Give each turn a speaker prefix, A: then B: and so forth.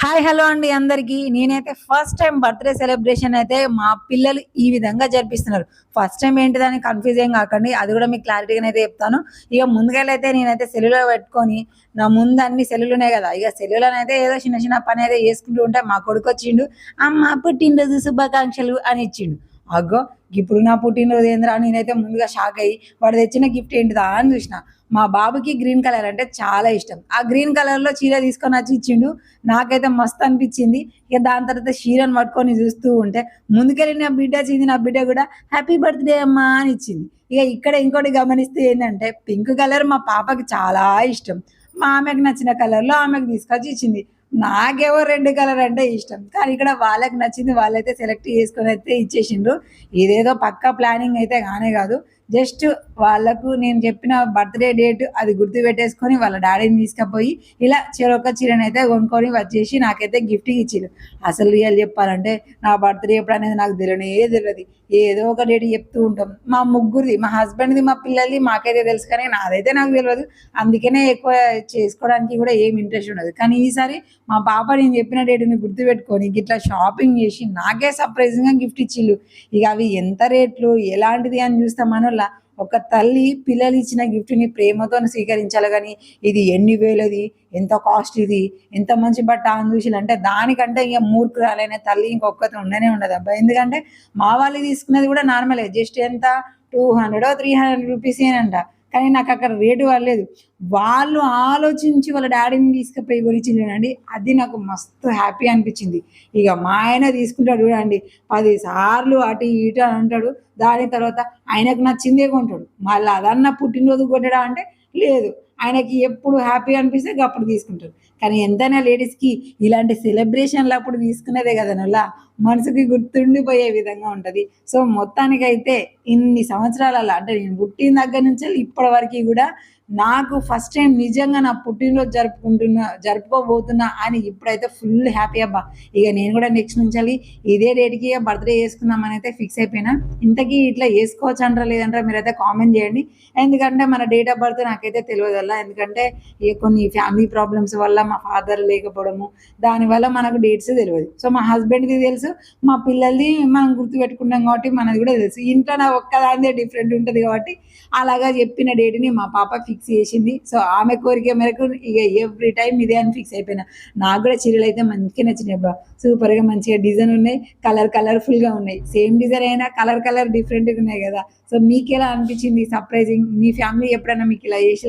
A: Hi hello అండి అందరికి. నేనైతే ఫస్ట్ టైం బర్త్డే సెలబ్రేషన్ అయితే మా పిల్లలు ఈ విధంగా జరిపిస్తున్నారు. ఫస్ట్ టైం ఏంటిదని కన్ఫ్యూజ్ ఏం కాకండి, అది కూడా మీకు క్లారిటీగా అయితే చెప్తాను. ఇక ముందుకెళ్ళైతే నేనైతే సెల్లులో పెట్టుకొని నా ముందు అన్ని సెల్లులున్నాయి కదా, ఇక సెల్లులోనైతే ఏదో చిన్న చిన్న పని అయితే చేసుకుంటూ ఉంటే మా కొడుకు వచ్చిండు, అమ్మ పుట్టినరోజు శుభాకాంక్షలు అని ఇచ్చిండు. అగ్గో ఇప్పుడు నా పుట్టినరోజు ఏంద్రా అని నేనైతే ముందుగా షాక్ అయ్యి వాడు తెచ్చిన గిఫ్ట్ ఏంటిదా అని చూసిన. మా బాబుకి గ్రీన్ కలర్ అంటే చాలా ఇష్టం. ఆ గ్రీన్ కలర్లో చీర తీసుకొని వచ్చి ఇచ్చిండు. నాకైతే మస్తు అనిపించింది. ఇక దాని తర్వాత చీరను పట్టుకొని చూస్తూ ఉంటే ముందుకెళ్ళి నా బిడ్డ వచ్చింది. నా బిడ్డ కూడా హ్యాపీ బర్త్డే అమ్మా అని ఇచ్చింది. ఇక ఇక్కడ ఇంకోటి గమనిస్తే ఏంటంటే పింక్ కలర్ మా పాపకి చాలా ఇష్టం. మా ఆమెకు నచ్చిన కలర్లో ఆమెకు తీసుకొచ్చి ఇచ్చింది. నాకేమో రెడ్ కలర్ అంటే ఇష్టం, కానీ ఇక్కడ వాళ్ళకి నచ్చింది వాళ్ళైతే సెలెక్ట్ చేసుకొని అయితే ఇచ్చేసిండ్రు. ఇదేదో పక్కా ప్లానింగ్ అయితే కానే కాదు, జస్ట్ వాళ్ళకు నేను చెప్పిన బర్త్డే డేట్ అది గుర్తు పెట్టేసుకొని వాళ్ళ డాడీని తీసుకుపోయి ఇలా చెరొక చీరని అయితే కొనుక్కొని వచ్చేసి నాకైతే గిఫ్ట్ ఇచ్చిండు. అసలు రియల్ చెప్పాలంటే నా బర్త్డే ఎప్పుడు అనేది నాకు తెలియదు. ఏదో ఒక డేట్ చెప్తూ ఉంటాం. మా ముగ్గురిది, మా హస్బెండ్ది, మా పిల్లలది మాకైతే తెలుసు, కానీ నాదైతే నాకు తెలియదు. అందుకనే ఎక్కువ చేసుకోవడానికి కూడా ఏం ఇంట్రెస్ట్ ఉండదు. కానీ ఈసారి మా పాప నేను చెప్పిన డేట్ని గుర్తుపెట్టుకొని ఇట్లా షాపింగ్ చేసి నాకే సర్ప్రైజింగ్గా గిఫ్ట్ ఇచ్చిళ్ళు. ఇక అవి ఎంత రేట్లు ఎలాంటిది అని చూస్తామనో ఒక తల్లి పిల్లలు ఇచ్చిన గిఫ్ట్ని ప్రేమతో స్వీకరించాలి. కానీ ఇది ఎన్ని వేలది, ఎంత కాస్ట్, ఇది ఎంత మంచి బట్ట అని చూసి అంటే దానికంటే ఇక మూర్ఖురాలైన తల్లి ఇంకొకటి ఉండనే ఉండదు అబ్బా. ఎందుకంటే మా వాళ్ళు తీసుకున్నది కూడా నార్మలే, జస్ట్ ఎంత 200 300 రూపీసేనంట. కానీ నాకు అక్కడ రేటు వాళ్ళలేదు. వాళ్ళు ఆలోచించి వాళ్ళ డాడీని తీసుకుపోయి కొనిచ్చింది చూడండి, అది నాకు మస్తు హ్యాపీ అనిపించింది. ఇక మా ఆయన తీసుకుంటాడు చూడండి, 10 సార్లు అటు ఇటు అని అంటాడు. దాని తర్వాత ఆయనకు నచ్చిందే కొంటాడు. మళ్ళీ అదన్నా పుట్టినరోజు కొట్టడా అంటే లేదు, ఆయనకి ఎప్పుడు హ్యాపీ అనిపిస్తే అప్పుడు తీసుకుంటారు. కానీ ఎంతైనా లేడీస్కి ఇలాంటి సెలబ్రేషన్లు అప్పుడు తీసుకునేదే కదా నల్లా మనసుకి గుర్తుండిపోయే విధంగా ఉంటుంది. సో మొత్తానికైతే ఇన్ని సంవత్సరాలలో అంటే నేను పుట్టిన దగ్గర నుంచి ఇప్పటి వరకు కూడా నాకు ఫస్ట్ టైం నిజంగా నా పుట్టినరోజు జరుపుకోబోతున్నా అని ఇప్పుడైతే ఫుల్ హ్యాపీ అబ్బా. ఇక నేను కూడా నెక్స్ట్ నుంచి ఇదే డేట్కి బర్త్డే చేసుకుందామని అయితే ఫిక్స్ అయిపోయినా. ఇంతకీ ఇట్లా వేసుకోవచ్చు అంటారా లేదంటారా మీరైతే కామెంట్ చేయండి. ఎందుకంటే మన డేట్ ఆఫ్ బర్త్ నాకైతే తెలియదు అలా, ఎందుకంటే కొన్ని ఫ్యామిలీ ప్రాబ్లమ్స్ వల్ల మా ఫాదర్ లేకపోవడము, దానివల్ల మనకు డేట్స్ తెలియదు. సో మా హస్బెండ్ది తెలుసు, మా పిల్లల్ది మనం గుర్తుపెట్టుకుంటాం కాబట్టి మనది కూడా తెలుసు. ఇంట్లో నా ఒక్కదానిదే డిఫరెంట్ ఉంటుంది కాబట్టి అలాగా చెప్పిన డేట్ని మా పాప ఫిక్స్ చేసింది. సో ఆమె కోరిక మేరకు ఇక ఎవ్రీ టైం ఇదే అని ఫిక్స్ అయిపోయినా. నాకు కూడా చీరలు అయితే మంచిగా నచ్చినాయి అబ్బా. సూపర్గా మంచిగా డిజైన్ ఉన్నాయి, కలర్ఫుల్గా ఉన్నాయి. సేమ్ డిజైన్ అయినా కలర్ డిఫరెంట్గా ఉన్నాయి కదా. సో మీకు ఎలా అనిపించింది సర్ప్రైజింగ్? మీ ఫ్యామిలీ ఎప్పుడైనా మీకు ఇలా చేసి